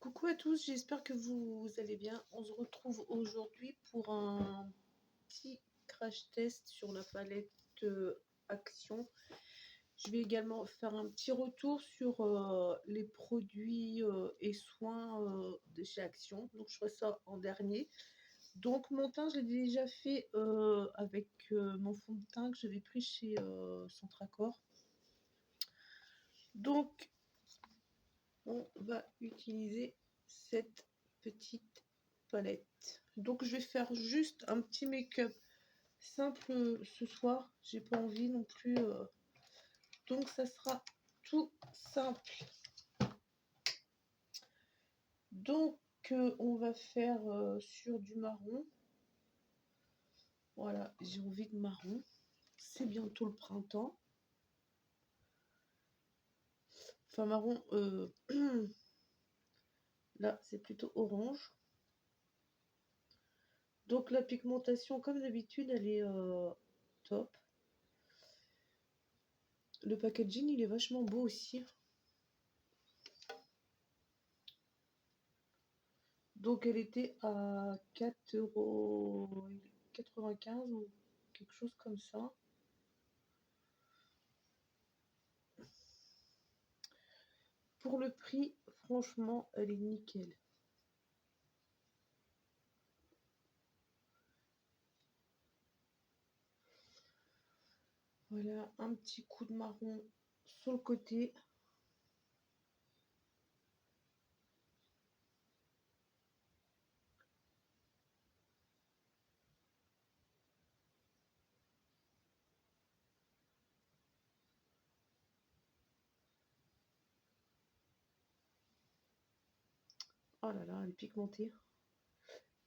Coucou à tous, j'espère que vous allez bien. On se retrouve aujourd'hui pour un petit crash test sur la palette Action. Je vais également faire un petit retour sur les produits et soins de chez Action. Donc je ferai ça en dernier. Donc mon teint, je l'ai déjà fait avec mon fond de teint que j'avais pris chez Centracor. Donc on va utiliser cette petite palette. Donc je vais faire juste un petit make-up simple ce soir. J'ai pas envie non plus. Donc ça sera tout simple. Donc on va faire sur du marron. Voilà, j'ai envie de marron. C'est bientôt le printemps. Enfin marron, là c'est plutôt orange. Donc la pigmentation, comme d'habitude, elle est top. Le packaging, il est vachement beau aussi. Donc elle était à 4,95 € ou quelque chose comme ça. Pour le prix, franchement, elle est nickel. Voilà, un petit coup de marron sur le côté. Oh là là, elle est pigmentée.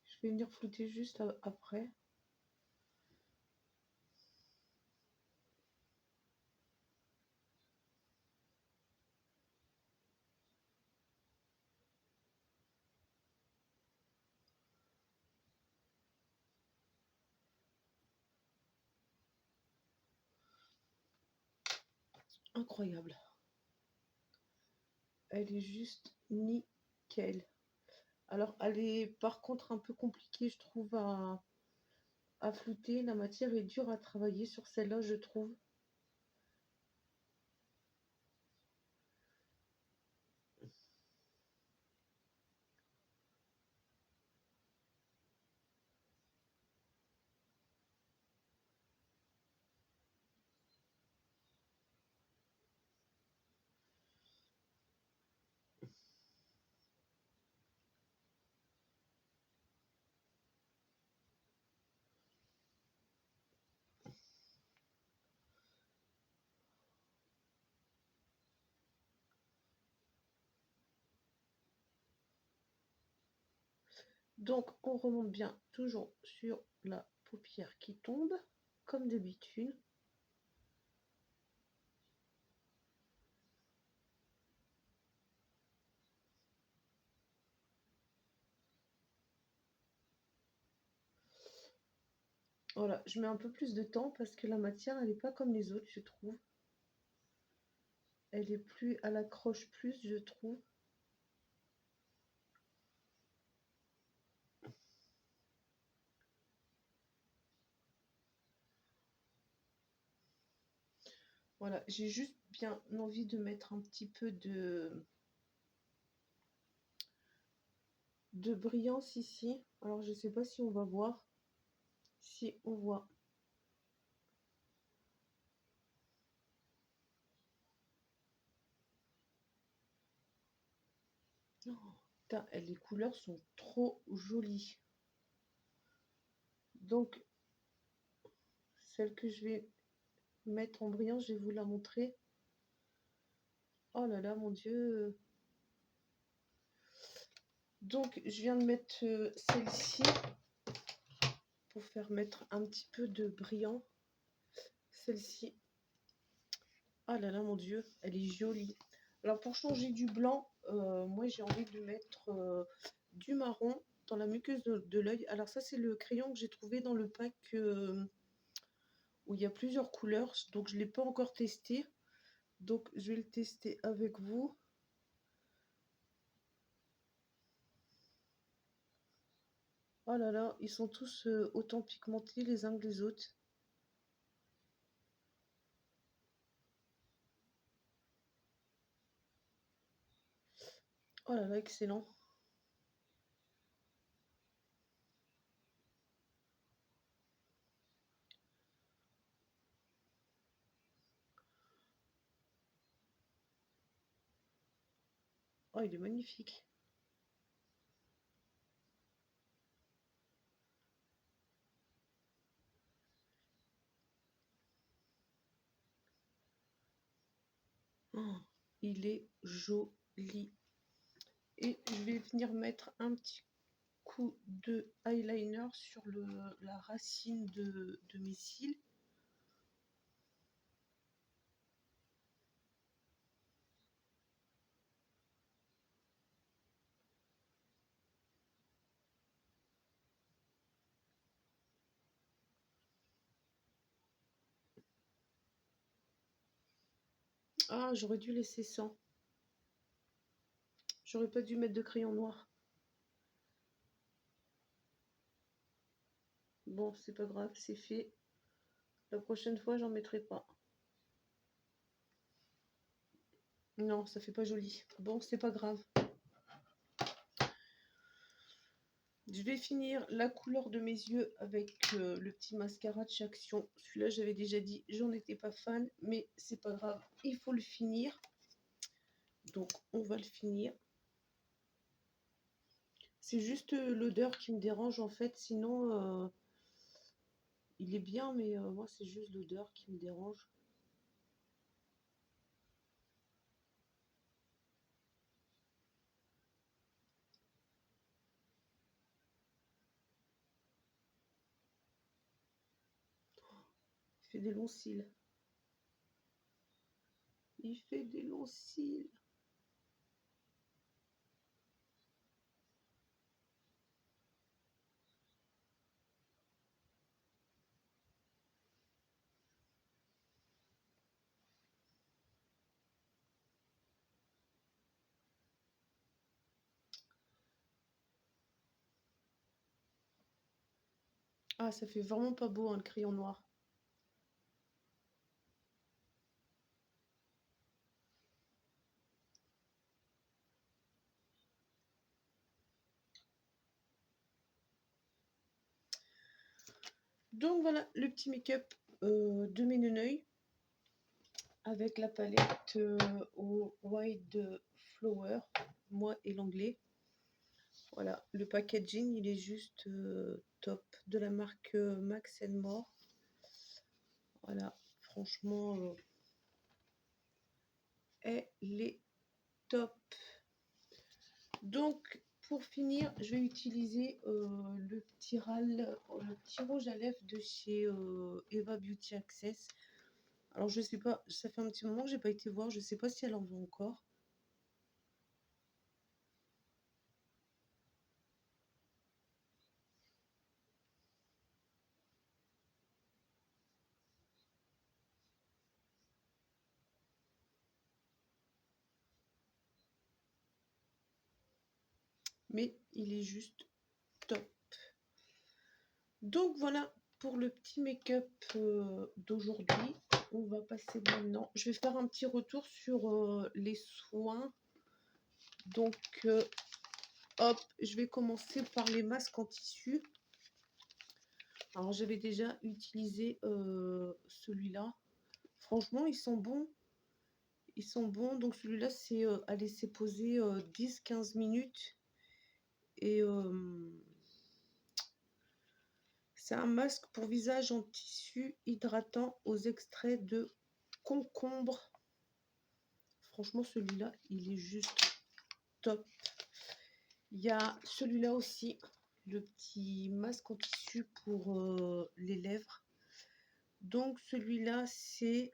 Je vais venir flouter juste après. Incroyable. Elle est juste nickel. Alors, elle est par contre un peu compliquée, je trouve, à flouter. La matière est dure à travailler sur celle-là, je trouve. Donc, on remonte bien toujours sur la paupière qui tombe, comme d'habitude. Voilà, je mets un peu plus de temps parce que la matière, elle n'est pas comme les autres, je trouve. Elle accroche plus, je trouve. Voilà, j'ai juste bien envie de mettre un petit peu de brillance ici. Alors, je sais pas si on va voir. Si on voit. Oh, putain, les couleurs sont trop jolies. Donc, celle que je vais mettre en brillant, je vais vous la montrer. Oh là là, mon Dieu. Donc, je viens de mettre celle-ci pour faire mettre un petit peu de brillant. Celle-ci. Ah là là, mon Dieu, elle est jolie. Alors, pour changer du blanc, moi, j'ai envie de mettre du marron dans la muqueuse de l'œil. Alors, ça, c'est le crayon que j'ai trouvé dans le pack où il y a plusieurs couleurs. Donc, je ne l'ai pas encore testé. Donc, je vais le tester avec vous. Oh là là, ils sont tous autant pigmentés les uns que les autres. Oh là là, excellent. Oh, il est magnifique. Oh, il est joli. Et je vais venir mettre un petit coup de eyeliner sur la racine de mes cils. Ah, j'aurais dû laisser ça. J'aurais pas dû mettre de crayon noir. Bon, c'est pas grave, c'est fait. La prochaine fois, j'en mettrai pas. Non, ça fait pas joli. Bon, c'est pas grave. Je vais finir la couleur de mes yeux avec le petit mascara de chez Action. Celui-là, j'avais déjà dit, j'en étais pas fan, mais c'est pas grave, il faut le finir. Donc, on va le finir. C'est juste l'odeur qui me dérange en fait, sinon il est bien, mais moi c'est juste l'odeur qui me dérange. Il fait des longs cils. Il fait des longs cils. Ah, ça fait vraiment pas beau hein, le crayon noir. Donc voilà le petit make-up de mes neneuils avec la palette au White Flower, moi et l'anglais. Voilà, le packaging il est juste top, de la marque Max More. Voilà, franchement, elle est top. Donc, pour finir, je vais utiliser le petit rouge à lèvres de chez Eva Beauty Access. Alors, je sais pas, ça fait un petit moment que j'ai pas été voir, je sais pas si elle en vend encore. Mais il est juste top. Donc, voilà pour le petit make-up d'aujourd'hui. On va passer maintenant. Je vais faire un petit retour sur les soins. Donc, hop, je vais commencer par les masques en tissu. Alors j'avais déjà utilisé celui-là. Franchement, ils sont bons. Ils sont bons. Donc celui-là, c'est à laisser poser 10-15 minutes. Et c'est un masque pour visage en tissu hydratant aux extraits de concombre. Franchement, celui-là, il est juste top. Il y a celui-là aussi, le petit masque en tissu pour les lèvres. Donc celui-là, c'est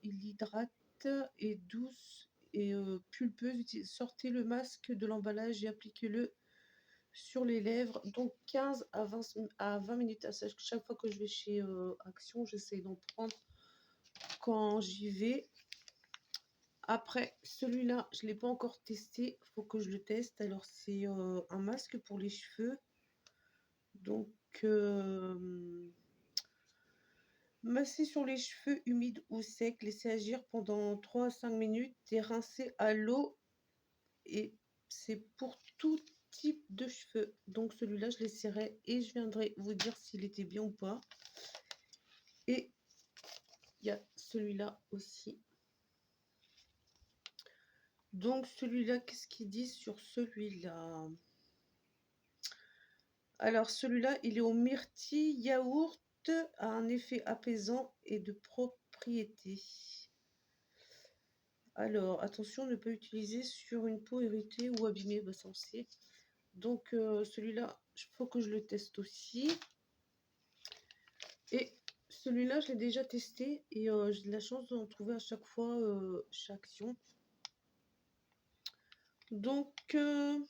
il hydrate et douce et pulpeuse. Sortez le masque de l'emballage et appliquez-le sur les lèvres. Donc 15 à 20 minutes. À chaque fois que je vais chez Action, j'essaie d'en prendre quand j'y vais. Après, celui-là, je ne l'ai pas encore testé. Il faut que je le teste. Alors, c'est un masque pour les cheveux. Donc, masser sur les cheveux humides ou secs. Laisser agir pendant 3 à 5 minutes. Et rincer à l'eau. Et c'est pour tout type de cheveux. Donc, celui-là, je l'essaierai. Et je viendrai vous dire s'il était bien ou pas. Et il y a celui-là aussi. Donc celui-là, qu'est-ce qu'il dit sur celui-là? Alors celui-là, il est au myrtille yaourt, a un effet apaisant et de propriété. Alors attention, ne pas utiliser sur une peau irritée ou abîmée, bah, ça on sait. Donc celui-là, il faut que je le teste aussi. Et celui-là, je l'ai déjà testé et j'ai de la chance d'en trouver à chaque fois chez Action. Donc il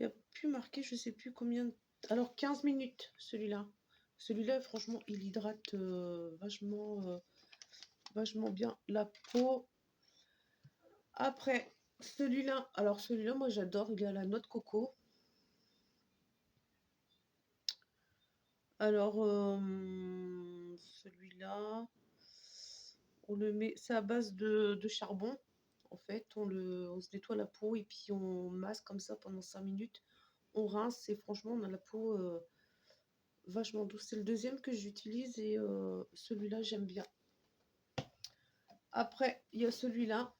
n'y a plus marqué, je sais plus combien. Alors 15 minutes celui-là. Celui-là, franchement, il hydrate vachement, vachement bien la peau. Après, celui-là, alors celui-là, moi j'adore, il est à la noix de coco. Alors, celui-là, on le met, c'est à base de charbon. En fait, on se nettoie la peau et puis on masse comme ça pendant 5 minutes. On rince et franchement, on a la peau vachement douce. C'est le deuxième que j'utilise et celui-là, j'aime bien. Après, il y a celui-là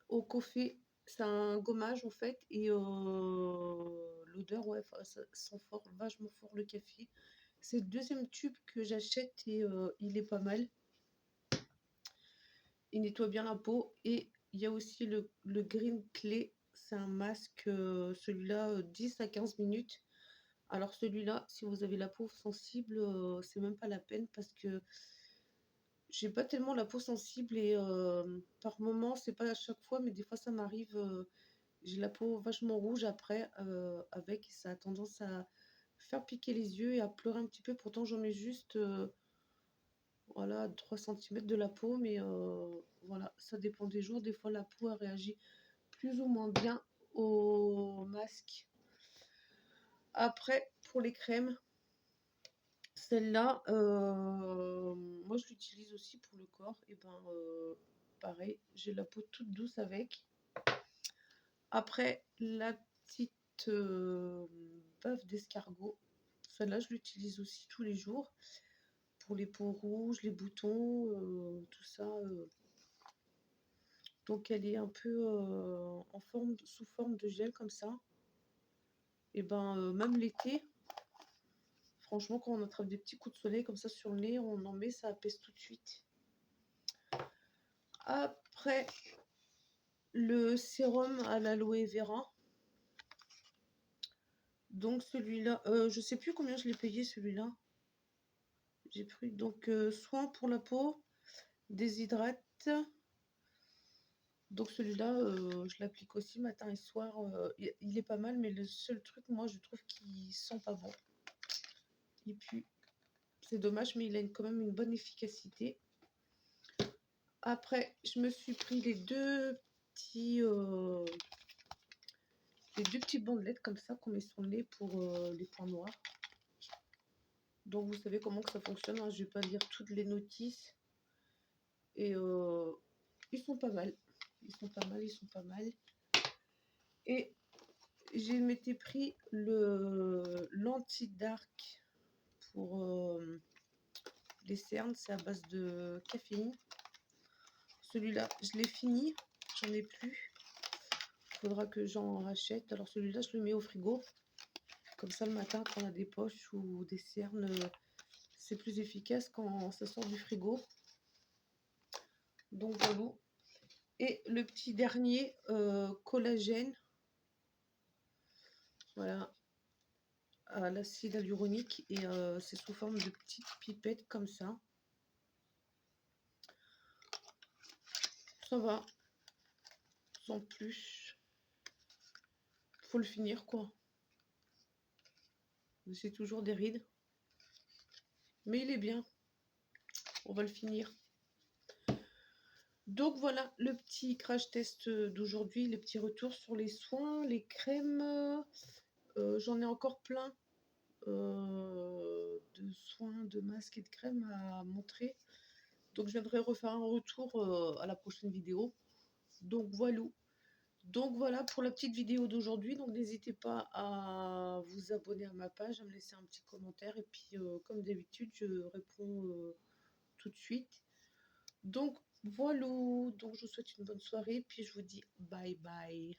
au café. C'est un gommage en fait et l'odeur, ouais, ça sent fort, vachement fort le café. C'est le deuxième tube que j'achète et il est pas mal. Il nettoie bien la peau. Et il y a aussi le Green Clay. C'est un masque, celui-là, 10 à 15 minutes. Alors celui-là, si vous avez la peau sensible, c'est même pas la peine parce que j'ai pas tellement la peau sensible et par moment, c'est pas à chaque fois, mais des fois ça m'arrive, j'ai la peau vachement rouge après avec, ça a tendance à faire piquer les yeux et à pleurer un petit peu. Pourtant, j'en mets juste voilà, 3 cm de la peau, mais voilà, ça dépend des jours. Des fois, la peau a réagi plus ou moins bien au masque. Après, pour les crèmes, celle-là, moi je l'utilise aussi pour le corps. Et ben, pareil, j'ai la peau toute douce avec. Après, la petite bave d'escargot, celle-là, je l'utilise aussi tous les jours pour les peaux rouges, les boutons, tout ça. Donc, elle est un peu en forme, sous forme de gel comme ça. Et ben, même l'été, franchement, quand on attrape des petits coups de soleil comme ça sur le nez, on en met, ça apaise tout de suite. Après, le sérum à l'aloe vera. Donc celui-là, je sais plus combien je l'ai payé celui-là. J'ai pris donc soin pour la peau, déshydrate. Donc celui-là, je l'applique aussi matin et soir. Il est pas mal, mais le seul truc, moi, je trouve qu'il sent pas bon. Il pue. C'est dommage, mais il a quand même une bonne efficacité. Après, je me suis pris les deux petits bandelettes comme ça qu'on met sur le nez pour les points noirs. Donc vous savez comment que ça fonctionne, hein. Je vais pas lire toutes les notices. Et ils sont pas mal. Ils sont pas mal, ils sont pas mal. Et j'ai m'étais pris l'anti-dark pour les cernes. C'est à base de caféine. Celui-là, je l'ai fini. J'en ai plus. Il faudra que j'en rachète. Alors celui-là, je le mets au frigo. Comme ça, le matin, quand on a des poches ou des cernes, c'est plus efficace quand ça sort du frigo. Donc voilà. Et le petit dernier, collagène. Voilà. À l'acide hyaluronique. Et c'est sous forme de petites pipettes comme ça. Ça va. Sans plus. Faut le finir, quoi. C'est toujours des rides. Mais il est bien. On va le finir. Donc voilà, le petit crash test d'aujourd'hui, les petits retours sur les soins, les crèmes. J'en ai encore plein de soins, de masques et de crèmes à montrer. Donc je viendrai refaire un retour à la prochaine vidéo. Donc voilà. Donc voilà pour la petite vidéo d'aujourd'hui. Donc n'hésitez pas à vous abonner à ma page, à me laisser un petit commentaire. Et puis comme d'habitude, je réponds tout de suite. Donc voilà. Donc je vous souhaite une bonne soirée. Puis je vous dis bye bye.